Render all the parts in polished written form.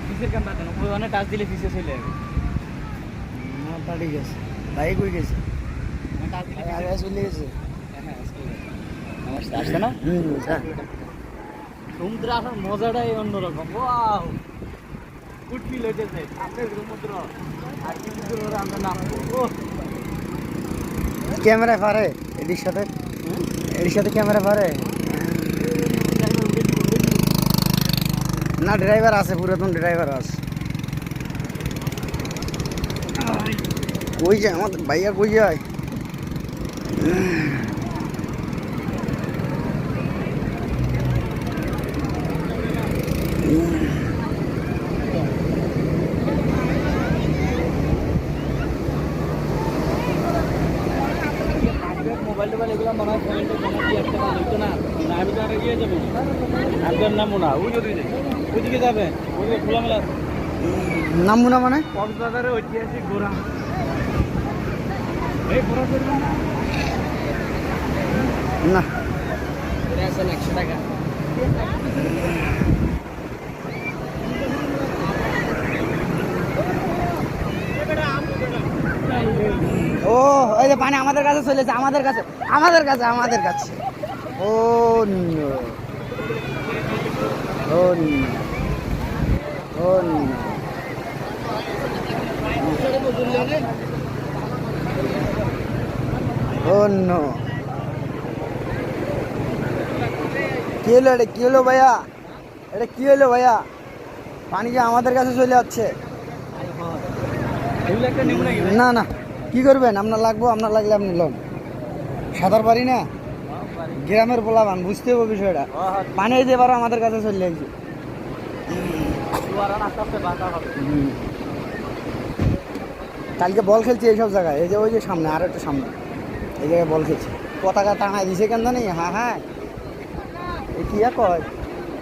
ফিসের কাম বাদ ওখানে টাচ দিলে ফিসে চলে যাবে। তা ঠিক আছে। ভাই কই গেছে? টাচ দিলে আগে চলে গেছে। হ্যাঁ নমস্কার আসছে না সমুদ্রে আসার মজাটাই অন্যরকম। ওয়াও গুড ফিল হইতেছে আপনার সমুদ্র আর সমুদ্র আমরা নামবো। ও ক্যামেরা পারে এদির সাথে এর সাথে ক্যামেরা পারে না? ড্রাইভার আছে, পুরাতন ড্রাইভার আছে। কই যায় আমাদের ভাইয়া, কই যায়? মোবাইল টোবাইল এগুলো মনে হয় পয়েন্টে জমা দিয়ে একটা ভালো হতো না। আমি তো আগে গিয়ে যাবো আপনার নামবো না। ওই যদি ওইদিকে যাবে ওই খোলামেলা নামবো না মানে? কক্সবাজারের ঐতিহাসিক ঘোরা এই ঘোরা করবেন না? না আসেন 100 টাকা। ও ওই যে পানি আমাদের কাছে চলেছে, আমাদের কাছে আমাদের কাছে আমাদের কাছে। ও নো ও নো ও নো ও নো। কি হলো এটা? কি হলো ভাইয়া? এটা কি হলো ভাইয়া? পানি যে আমাদের কাছে চলে যাচ্ছে। এগুলো একটা নেব নাকি? না না, কি করবেন? আপনার লাগবো, আপনার লাগলে আপনি লোন। সাঁতার পারি না, গ্রামের পোলাবান, বুঝতে হবে বিষয়টা। পানি এই যে এবার আমাদের কাছে চলে যাচ্ছে। আস্তে আস্তে বাঁকা হবে। কালকে বল খেলছি এইসব জায়গায়, এই যে ওই যে সামনে আর একটু সামনে এই জায়গায় বল খেলছি। পতাকা টাঙায় দিছে কেন জানি? হ্যাঁ হ্যাঁ, এই কি কয়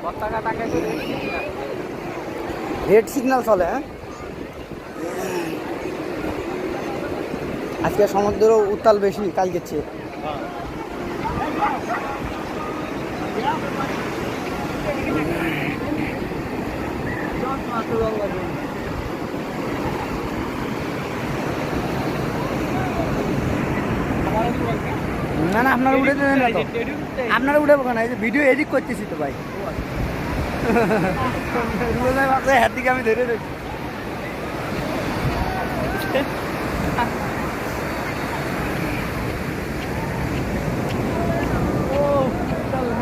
পতাকা টাকা রেড সিগন্যাল চলে। হ্যাঁ, আজকে সমুদ্র উত্তাল বেশি কালকের চেয়ে। না না, আপনারা উঠে দেবেন না তো? আপনারা উঠে না, এই যে ভিডিও এডিট করতেছি তো ভাই। হাত দিকে আমি ধরে রয়েছি।